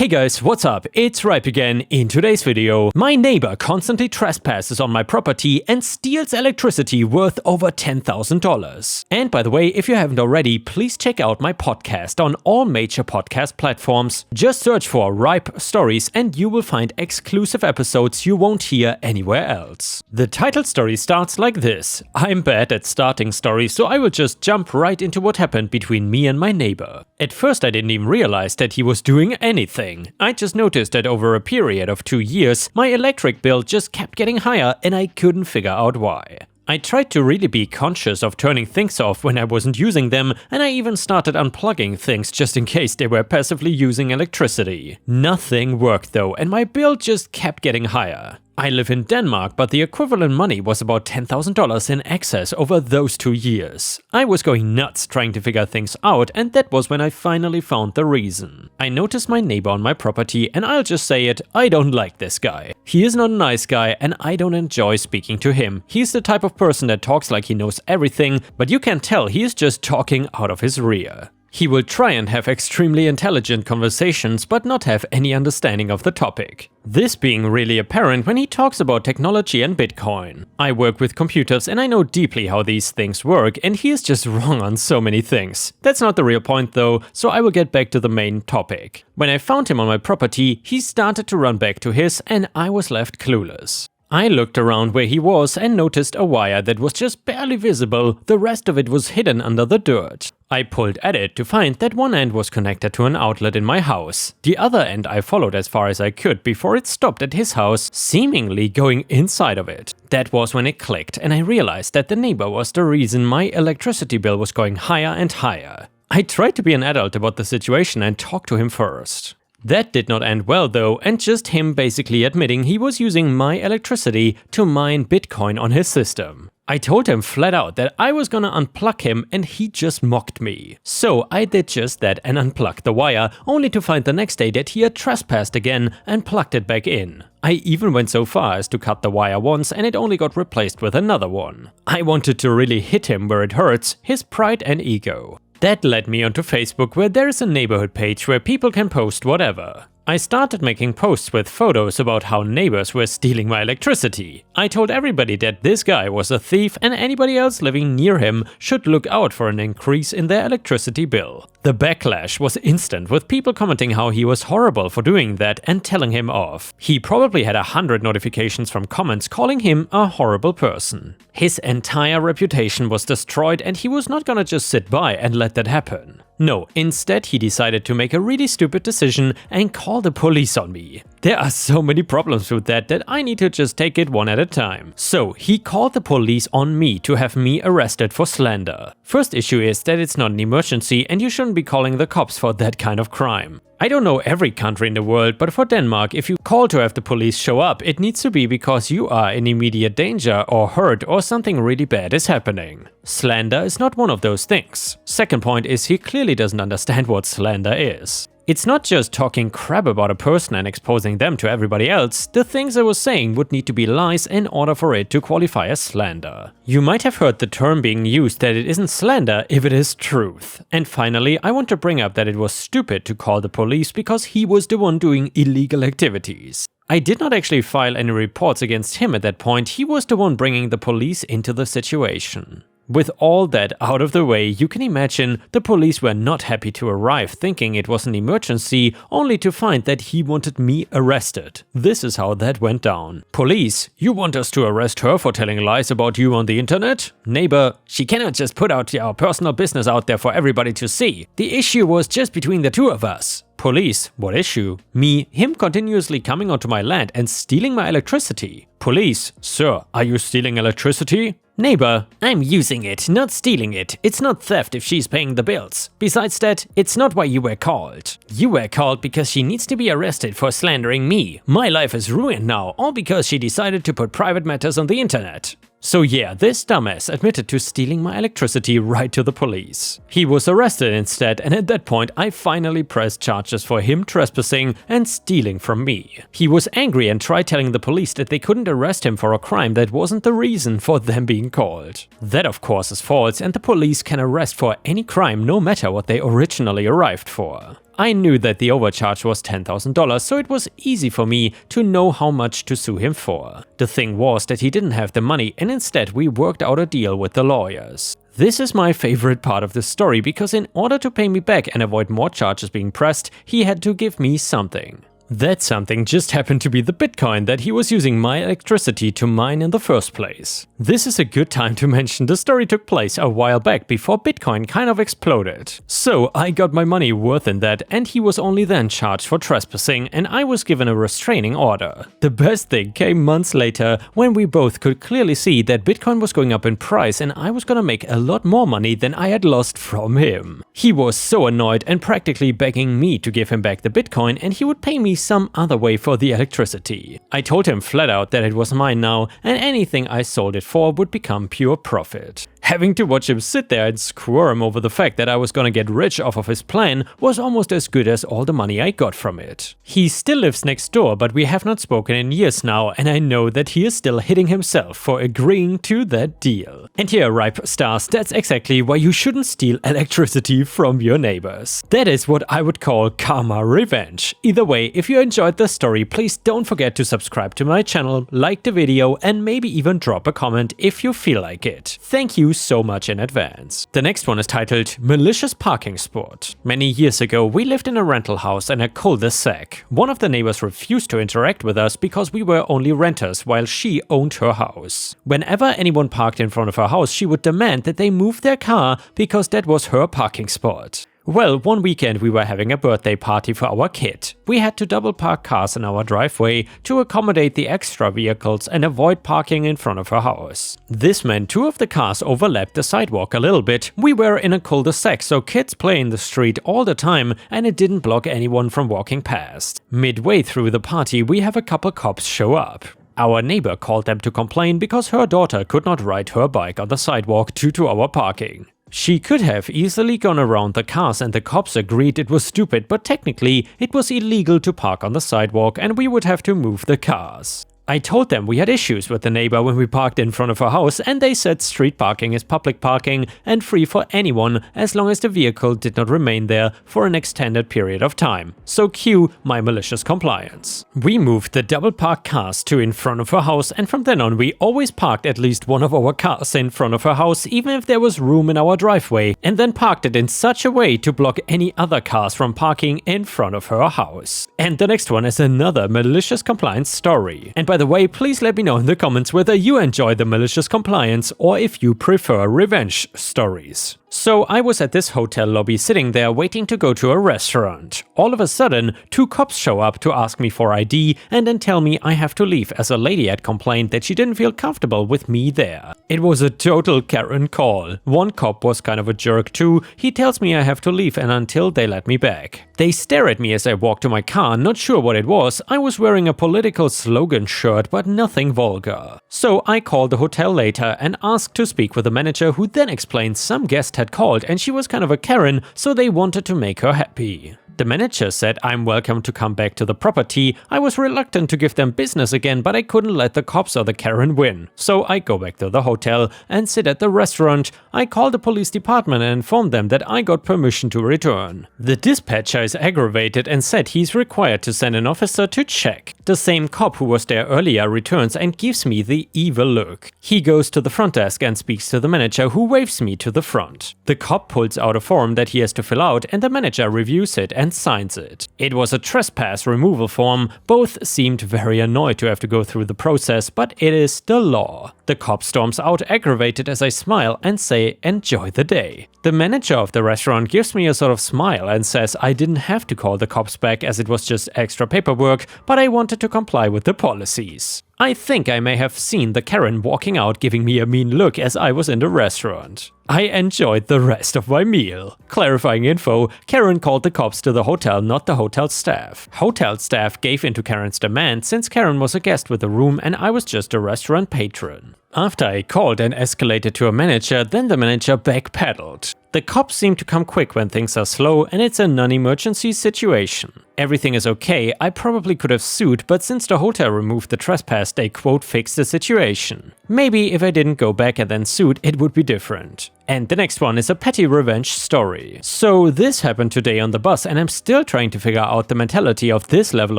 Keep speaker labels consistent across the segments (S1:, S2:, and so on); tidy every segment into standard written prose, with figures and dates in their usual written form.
S1: Hey guys, what's up? It's Ripe again. In today's video, my neighbor constantly trespasses on my property and steals electricity worth over $10,000. And by the way, if you haven't already, please check out my podcast on all major podcast platforms. Just search for Ripe Stories and you will find exclusive episodes you won't hear anywhere else. The title story starts like this. I'm bad at starting stories, so I will just jump right into what happened between me and my neighbor. At first I didn't even realize that he was doing anything. I just noticed that over a period of 2 years, my electric bill just kept getting higher and I couldn't figure out why. I tried to really be conscious of turning things off when I wasn't using them, and I even started unplugging things just in case they were passively using electricity. Nothing worked though, and my bill just kept getting higher. I live in Denmark, but the equivalent money was about $10,000 in excess over those 2 years. I was going nuts trying to figure things out, and that was when I finally found the reason. I noticed my neighbor on my property, and I'll just say it, I don't like this guy. He is not a nice guy, and I don't enjoy speaking to him. He's the type of person that talks like he knows everything, but you can tell he is just talking out of his rear. He will try and have extremely intelligent conversations, but not have any understanding of the topic. This being really apparent when he talks about technology and Bitcoin. I work with computers and I know deeply how these things work, and he is just wrong on so many things. That's not the real point though, so I will get back to the main topic. When I found him on my property, he started to run back to his, and I was left clueless. I looked around where he was and noticed a wire that was just barely visible, the rest of it was hidden under the dirt. I pulled at it to find that one end was connected to an outlet in my house. The other end I followed as far as I could before it stopped at his house, seemingly going inside of it. That was when it clicked and I realized that the neighbor was the reason my electricity bill was going higher and higher. I tried to be an adult about the situation and talk to him first. That did not end well though, and just him basically admitting he was using my electricity to mine Bitcoin on his system. I told him flat out that I was gonna unplug him and he just mocked me. So I did just that and unplugged the wire, only to find the next day that he had trespassed again and plugged it back in. I even went so far as to cut the wire once and it only got replaced with another one. I wanted to really hit him where it hurts, his pride and ego. That led me onto Facebook, where there is a neighborhood page where people can post whatever. I started making posts with photos about how neighbors were stealing my electricity. I told everybody that this guy was a thief and anybody else living near him should look out for an increase in their electricity bill. The backlash was instant, with people commenting how he was horrible for doing that and telling him off. He probably had 100 notifications from comments calling him a horrible person. His entire reputation was destroyed and he was not gonna just sit by and let that happen. No, instead he decided to make a really stupid decision and call the police on me. There are so many problems with that I need to just take it one at a time. So he called the police on me to have me arrested for slander. First issue is that it's not an emergency and you shouldn't be calling the cops for that kind of crime. I don't know every country in the world, but for Denmark, if you call to have the police show up, it needs to be because you are in immediate danger or hurt or something really bad is happening. Slander is not one of those things. Second point is he clearly doesn't understand what slander is. It's not just talking crap about a person and exposing them to everybody else. The things I was saying would need to be lies in order for it to qualify as slander. You might have heard the term being used that it isn't slander if it is truth. And finally, I want to bring up that it was stupid to call the police because he was the one doing illegal activities. I did not actually file any reports against him at that point, he was the one bringing the police into the situation. With all that out of the way, you can imagine the police were not happy to arrive thinking it was an emergency, only to find that he wanted me arrested. This is how that went down. Police, you want us to arrest her for telling lies about you on the internet? Neighbor, she cannot just put out our personal business out there for everybody to see. The issue was just between the two of us. Police, what issue? Me, him continuously coming onto my land and stealing my electricity. Police, sir, are you stealing electricity? Neighbor, I'm using it, not stealing it. It's not theft if she's paying the bills. Besides that, it's not why you were called. You were called because she needs to be arrested for slandering me. My life is ruined now, all because she decided to put private matters on the internet. So yeah, this dumbass admitted to stealing my electricity right to the police. He was arrested instead, and at that point I finally pressed charges for him trespassing and stealing from me. He was angry and tried telling the police that they couldn't arrest him for a crime that wasn't the reason for them being called. That of course is false, and the police can arrest for any crime no matter what they originally arrived for. I knew that the overcharge was $10,000, so it was easy for me to know how much to sue him for. The thing was that he didn't have the money, and instead we worked out a deal with the lawyers. This is my favorite part of the story because in order to pay me back and avoid more charges being pressed, he had to give me something. That something just happened to be the Bitcoin that he was using my electricity to mine in the first place. This is a good time to mention the story took place a while back before Bitcoin kind of exploded. So I got my money worth in that, and he was only then charged for trespassing, and I was given a restraining order. The best thing came months later when we both could clearly see that Bitcoin was going up in price and I was gonna make a lot more money than I had lost from him. He was so annoyed and practically begging me to give him back the Bitcoin, and he would pay me some other way for the electricity. I told him flat out that it was mine now, and anything I sold it for would become pure profit. Having to watch him sit there and squirm over the fact that I was gonna get rich off of his plan was almost as good as all the money I got from it. He still lives next door, but we have not spoken in years now, and I know that he is still hitting himself for agreeing to that deal. And here, Ripe Stars, that's exactly why you shouldn't steal electricity from your neighbors. That is what I would call karma revenge. Either way, if you enjoyed the story, please don't forget to subscribe to my channel, like the video, and maybe even drop a comment if you feel like it. Thank you so much in advance. The next one is titled Malicious Parking Spot. Many years ago, we lived in a rental house in a cul-de-sac. One of the neighbors refused to interact with us because we were only renters while she owned her house. Whenever anyone parked in front of her house, she would demand that they move their car because that was her parking spot. Well, one weekend we were having a birthday party for our kid. We had to double park cars in our driveway to accommodate the extra vehicles and avoid parking in front of her house. This meant two of the cars overlapped the sidewalk a little bit. We were in a cul-de-sac, so kids play in the street all the time, and it didn't block anyone from walking past. Midway through the party, we have a couple cops show up. Our neighbor called them to complain because her daughter could not ride her bike on the sidewalk due to our parking. She could have easily gone around the cars and the cops agreed it was stupid, but technically it was illegal to park on the sidewalk and we would have to move the cars. I told them we had issues with the neighbor when we parked in front of her house, and they said street parking is public parking and free for anyone as long as the vehicle did not remain there for an extended period of time. So cue my malicious compliance. We moved the double parked cars to in front of her house, and from then on we always parked at least one of our cars in front of her house even if there was room in our driveway, and then parked it in such a way to block any other cars from parking in front of her house. And the next one is another malicious compliance story. And by the way, please let me know in the comments whether you enjoy the malicious compliance or if you prefer revenge stories. So I was at this hotel lobby sitting there waiting to go to a restaurant. All of a sudden, two cops show up to ask me for ID and then tell me I have to leave as a lady had complained that she didn't feel comfortable with me there. It was a total Karen call. One cop was kind of a jerk too. He tells me I have to leave and until they let me back. They stare at me as I walk to my car, not sure what it was. I was wearing a political slogan shirt, but nothing vulgar. So I called the hotel later and asked to speak with the manager, who then explained some guest had called and she was kind of a Karen, so they wanted to make her happy. The manager said I'm welcome to come back to the property. I was reluctant to give them business again, but I couldn't let the cops or the Karen win. So I go back to the hotel and sit at the restaurant. I called the police department and informed them that I got permission to return. The dispatcher is aggravated and said he's required to send an officer to check. The same cop who was there earlier returns and gives me the evil look. He goes to the front desk and speaks to the manager, who waves me to the front. The cop pulls out a form that he has to fill out and the manager reviews it and signs it. It was a trespass removal form. Both seemed very annoyed to have to go through the process, but it is the law. The cop storms out aggravated as I smile and say enjoy the day. The manager of the restaurant gives me a sort of smile and says I didn't have to call the cops back as it was just extra paperwork, but I wanted to comply with the policies. I think I may have seen the Karen walking out giving me a mean look as I was in the restaurant. I enjoyed the rest of my meal. Clarifying info, Karen called the cops to the hotel, not the hotel staff. Hotel staff gave in to Karen's demand since Karen was a guest with the room and I was just a restaurant patron. After I called and escalated to a manager, then the manager backpedaled. The cops seem to come quick when things are slow and it's a non-emergency situation. everything is okay, I probably could have sued, but since the hotel removed the trespass, they quote fixed the situation. Maybe if I didn't go back and then sued, it would be different. And the next one is a petty revenge story. So this happened today on the bus and I'm still trying to figure out the mentality of this level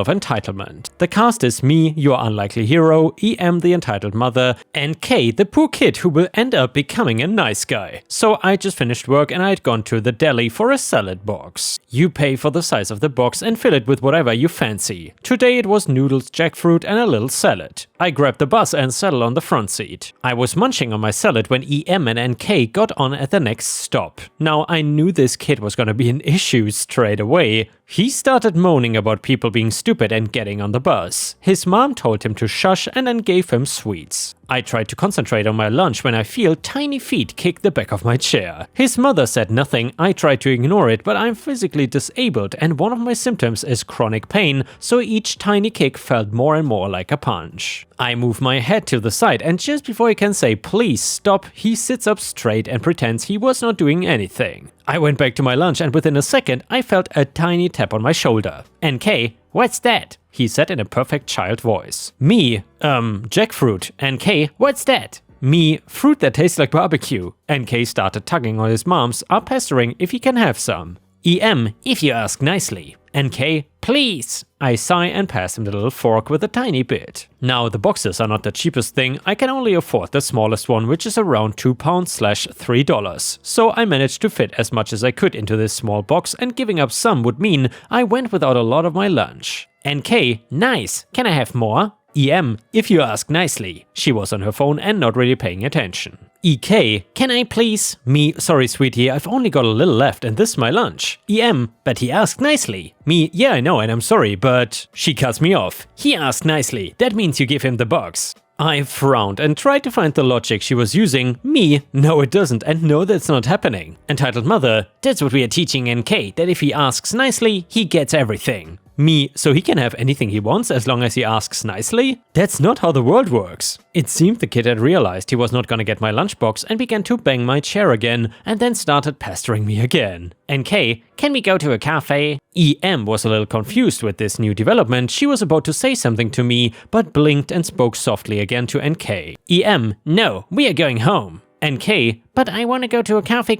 S1: of entitlement. The cast is me, your unlikely hero, EM the entitled mother, and K the poor kid who will end up becoming a nice guy. So I just finished work and I'd gone to the deli for a salad box. You pay for the size of the box and fill it with whatever you fancy. Today it was noodles, jackfruit and a little salad. I grabbed the bus and settled on the front seat. I was munching on my salad when EM and NK got on at the next stop. Now I knew this kid was gonna be an issue straight away. He started moaning about people being stupid and getting on the bus. His mom told him to shush and then gave him sweets. I tried to concentrate on my lunch when I feel tiny feet kick the back of my chair. His mother said nothing, I tried to ignore it, but I'm physically disabled and one of my symptoms is chronic pain, so each tiny kick felt more and more like a punch. I move my head to the side and just before he can say please stop, he sits up straight and pretends he was not doing anything. I went back to my lunch and within a second I felt a tiny tap on my shoulder. NK, what's that? He said in a perfect child voice. Me, jackfruit. NK, what's that? Me, fruit that tastes like barbecue. NK started tugging on his mom's, pestering if he can have some. EM, if you ask nicely. NK, please. I sigh and pass him the little fork with a tiny bit. Now the boxes are not the cheapest thing, I can only afford the smallest one, which is around £2/$3. So I managed to fit as much as I could into this small box and giving up some would mean I went without a lot of my lunch. NK, nice, can I have more? EM, if you ask nicely. She was on her phone and not really paying attention. EK, can I please? Me, sorry sweetie, I've only got a little left and this is my lunch. EM, but he asked nicely. Me, yeah I know and I'm sorry, but... She cuts me off. He asked nicely, that means you give him the box. I frowned and tried to find the logic she was using. Me, no it doesn't and no that's not happening. Entitled mother, that's what we are teaching NK, that if he asks nicely, he gets everything. Me, so he can have anything he wants as long as he asks nicely? That's not how the world works. It seemed the kid had realized he was not gonna get my lunchbox and began to bang my chair again and then started pestering me again. NK, can we go to a cafe? EM was a little confused with this new development. She was about to say something to me, but blinked and spoke softly again to NK. EM, no, we are going home. NK, but I want to go to a cafe.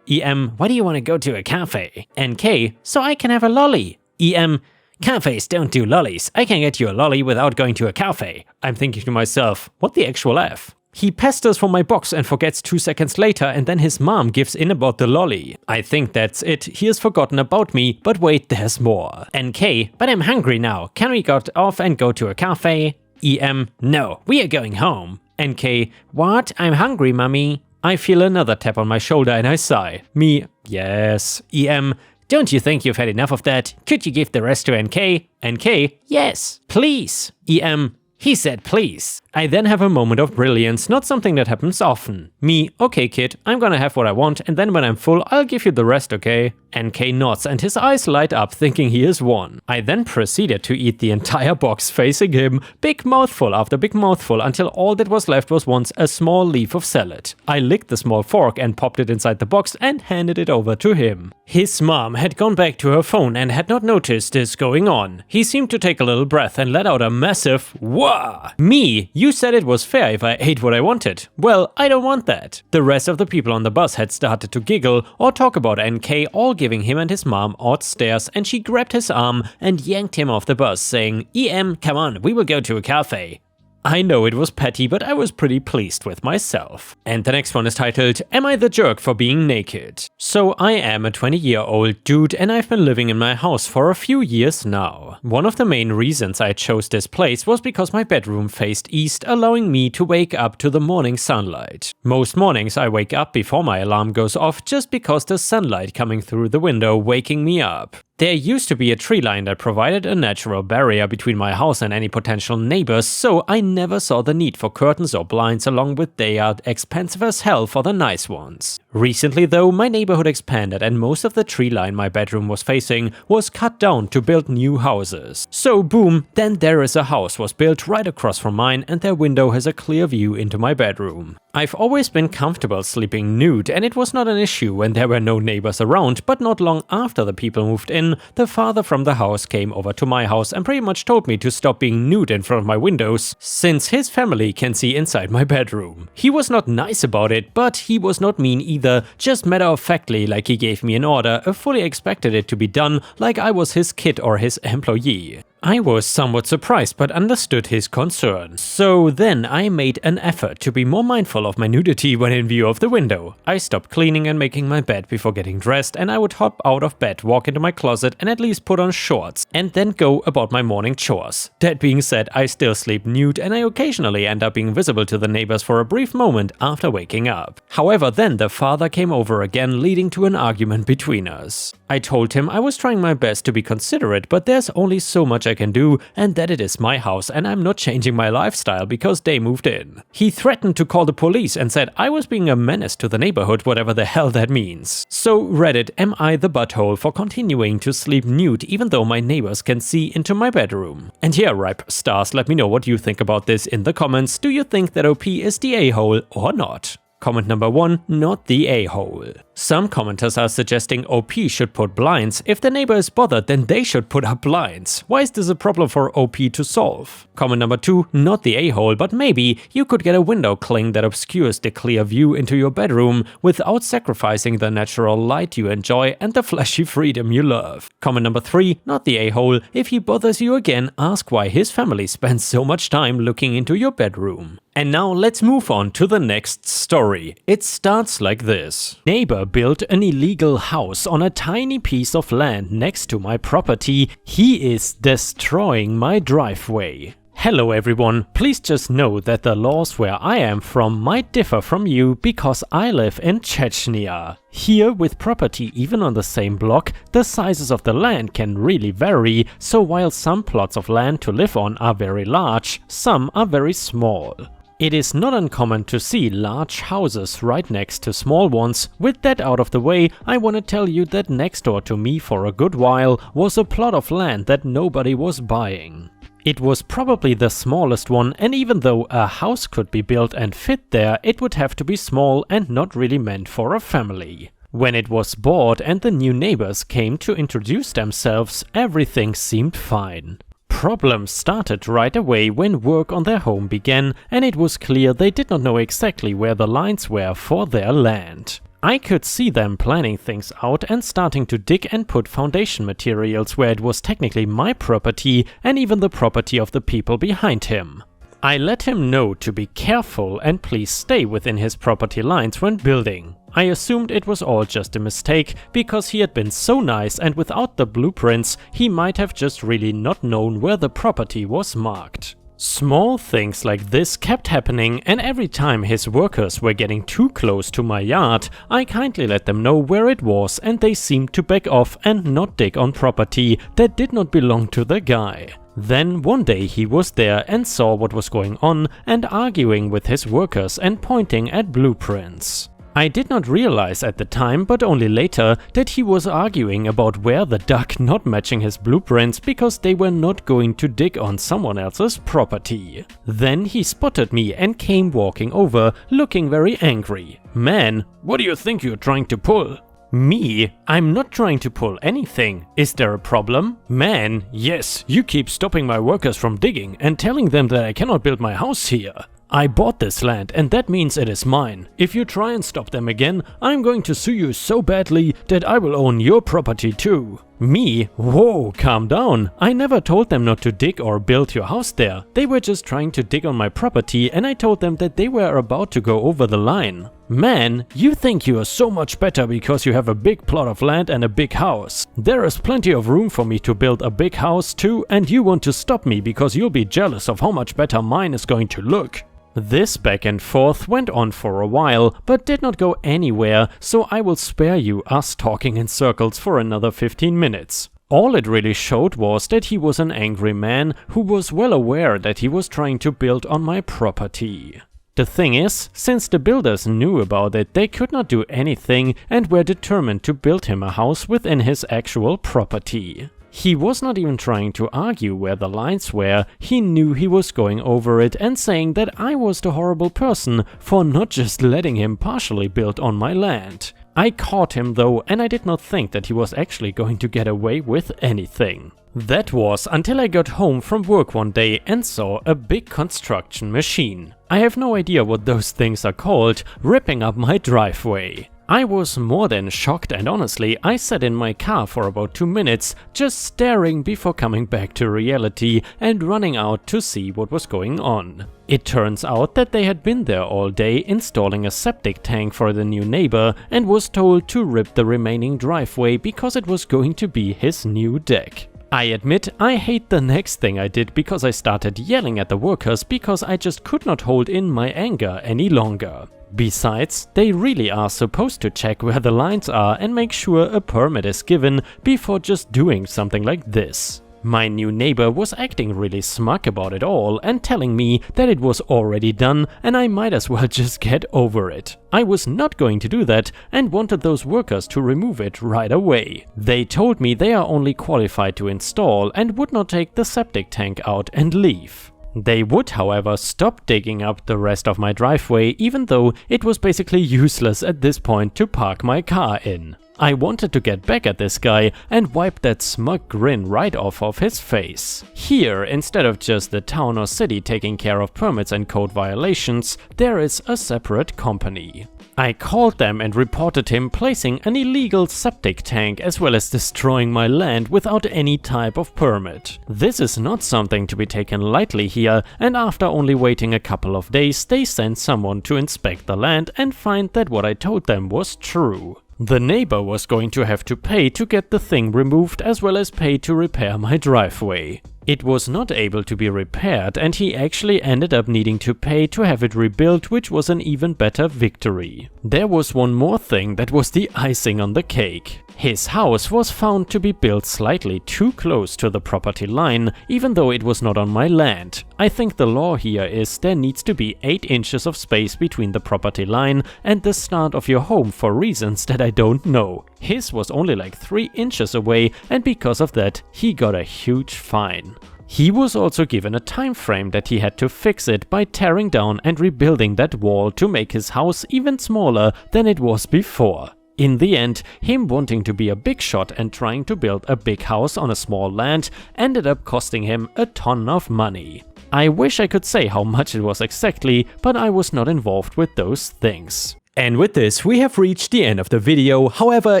S1: EM, why do you want to go to a cafe? NK, so I can have a lolly. EM, cafes don't do lollies. I can get you a lolly without going to a cafe. I'm thinking to myself, what the actual F? He pesters for my box and forgets 2 seconds later and then his mom gives in about the lolly. I think that's it, he has forgotten about me, but wait, there's more. NK, but I'm hungry now. Can we get off and go to a cafe? EM, no, we are going home. NK, what? I'm hungry, mummy. I feel another tap on my shoulder and I sigh. Me, yes. EM, don't you think you've had enough of that? Could you give the rest to NK? NK, yes, please. EM, he said please. I then have a moment of brilliance, not something that happens often. Me, okay kid, I'm gonna have what I want and then when I'm full, I'll give you the rest, okay? NK nods and his eyes light up thinking he is won. I then proceeded to eat the entire box facing him, big mouthful after big mouthful until all that was left was once a small leaf of salad. I licked the small fork and popped it inside the box and handed it over to him. His mom had gone back to her phone and had not noticed this going on. He seemed to take a little breath and let out a massive wah. Me, you said it was fair if I ate what I wanted. Well, I don't want that. The rest of the people on the bus had started to giggle or talk about NK, all giving him and his mom odd stares, and she grabbed his arm and yanked him off the bus, saying, EM, come on, we will go to a cafe. I know it was petty, but I was pretty pleased with myself. And the next one is titled, Am I the jerk for being naked? So I am a 20-year-old dude and I've been living in my house for a few years now. One of the main reasons I chose this place was because my bedroom faced east, allowing me to wake up to the morning sunlight. Most mornings I wake up before my alarm goes off just because the sunlight coming through the window waking me up. There used to be a tree line that provided a natural barrier between my house and any potential neighbors, so I never saw the need for curtains or blinds, along with they are expensive as hell for the nice ones. Recently though, my neighborhood expanded and most of the tree line my bedroom was facing was cut down to build new houses. So boom, then there is a house was built right across from mine and their window has a clear view into my bedroom. I've always been comfortable sleeping nude and it was not an issue when there were no neighbors around, but not long after the people moved in, then the father from the house came over to my house and pretty much told me to stop being nude in front of my windows, since his family can see inside my bedroom. He was not nice about it, but he was not mean either, just matter-of-factly like he gave me an order. I fully expected it to be done like I was his kid or his employee. I was somewhat surprised but understood his concern. So then I made an effort to be more mindful of my nudity when in view of the window. I stopped cleaning and making my bed before getting dressed, and I would hop out of bed, walk into my closet and at least put on shorts, and then go about my morning chores. That being said, I still sleep nude and I occasionally end up being visible to the neighbors for a brief moment after waking up. However, then the father came over again, leading to an argument between us. I told him I was trying my best to be considerate, but there's only so much I can do, and that it is my house and I'm not changing my lifestyle because they moved in. He threatened to call the police and said I was being a menace to the neighborhood, whatever the hell that means. So Reddit, am I the butthole for continuing to sleep nude even though my neighbors can see into my bedroom? And yeah, Ripe Stars, let me know what you think about this in the comments. Do you think that OP is the a-hole or not? Comment number 1, not the a-hole. Some commenters are suggesting OP should put blinds. If the neighbor is bothered, then they should put up blinds. Why is this a problem for OP to solve? Comment number 2, not the a-hole, but maybe you could get a window cling that obscures the clear view into your bedroom without sacrificing the natural light you enjoy and the flashy freedom you love. Comment number 3, not the a-hole. If he bothers you again, ask why his family spends so much time looking into your bedroom. And now let's move on to the next story. It starts like this. Neighbor built an illegal house on a tiny piece of land next to my property. He is destroying my driveway. Hello everyone, please just know that the laws where I am from might differ from you because I live in Chechnya. Here, with property even on the same block, the sizes of the land can really vary, so while some plots of land to live on are very large, some are very small. It is not uncommon to see large houses right next to small ones. With that out of the way, I want to tell you that next door to me for a good while was a plot of land that nobody was buying. It was probably the smallest one, and even though a house could be built and fit there, it would have to be small and not really meant for a family. When it was bought and the new neighbors came to introduce themselves, everything seemed fine. Problems started right away when work on their home began, and it was clear they did not know exactly where the lines were for their land. I could see them planning things out and starting to dig and put foundation materials where it was technically my property and even the property of the people behind him. I let him know to be careful and please stay within his property lines when building. I assumed it was all just a mistake because he had been so nice, and without the blueprints he might have just really not known where the property was marked. Small things like this kept happening, and every time his workers were getting too close to my yard, I kindly let them know where it was and they seemed to back off and not dig on property that did not belong to the guy. Then one day he was there and saw what was going on and arguing with his workers and pointing at blueprints. I did not realize at the time, but only later, that he was arguing about where the duck not matching his blueprints because they were not going to dig on someone else's property. Then he spotted me and came walking over, looking very angry. Man, what do you think you're trying to pull? Me? I'm not trying to pull anything. Is there a problem? Man, yes, you keep stopping my workers from digging and telling them that I cannot build my house here. I bought this land and that means it is mine. If you try and stop them again, I'm going to sue you so badly that I will own your property too. Me? Whoa, calm down. I never told them not to dig or build your house there. They were just trying to dig on my property and I told them that they were about to go over the line. Man, you think you are so much better because you have a big plot of land and a big house. There is plenty of room for me to build a big house too, and you want to stop me because you'll be jealous of how much better mine is going to look. This back and forth went on for a while, but did not go anywhere, so I will spare you us talking in circles for another 15 minutes. All it really showed was that he was an angry man who was well aware that he was trying to build on my property. The thing is, since the builders knew about it, they could not do anything and were determined to build him a house within his actual property. He was not even trying to argue where the lines were. He knew he was going over it and saying that I was the horrible person for not just letting him partially build on my land. I caught him though, and I did not think that he was actually going to get away with anything. That was until I got home from work one day and saw a big construction machine. I have no idea what those things are called, ripping up my driveway. I was more than shocked, and honestly, I sat in my car for about 2 minutes just staring before coming back to reality and running out to see what was going on. It turns out that they had been there all day installing a septic tank for the new neighbor and was told to rip the remaining driveway because it was going to be his new deck. I admit I hate the next thing I did because I started yelling at the workers because I just could not hold in my anger any longer. Besides, they really are supposed to check where the lines are and make sure a permit is given before just doing something like this. My new neighbor was acting really smug about it all and telling me that it was already done and I might as well just get over it. I was not going to do that and wanted those workers to remove it right away. They told me they are only qualified to install and would not take the septic tank out and leave. They would, however, stop digging up the rest of my driveway, even though it was basically useless at this point to park my car in. I wanted to get back at this guy and wipe that smug grin right off of his face. Here, instead of just the town or city taking care of permits and code violations, there is a separate company. I called them and reported him placing an illegal septic tank as well as destroying my land without any type of permit. This is not something to be taken lightly here, and after only waiting a couple of days, they sent someone to inspect the land and find that what I told them was true. The neighbor was going to have to pay to get the thing removed as well as pay to repair my driveway. It was not able to be repaired and he actually ended up needing to pay to have it rebuilt, which was an even better victory. There was one more thing that was the icing on the cake. His house was found to be built slightly too close to the property line, even though it was not on my land. I think the law here is there needs to be 8 inches of space between the property line and the start of your home for reasons that I don't know. His was only like 3 inches away, and because of that, he got a huge fine. He was also given a time frame that he had to fix it by tearing down and rebuilding that wall to make his house even smaller than it was before. In the end, him wanting to be a big shot and trying to build a big house on a small land ended up costing him a ton of money. I wish I could say how much it was exactly, but I was not involved with those things. And with this, we have reached the end of the video. However,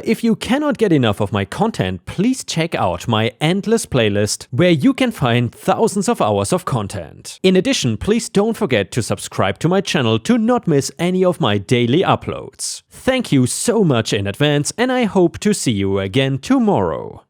S1: if you cannot get enough of my content, please check out my endless playlist, where you can find thousands of hours of content. In addition, please don't forget to subscribe to my channel to not miss any of my daily uploads. Thank you so much in advance, and I hope to see you again tomorrow.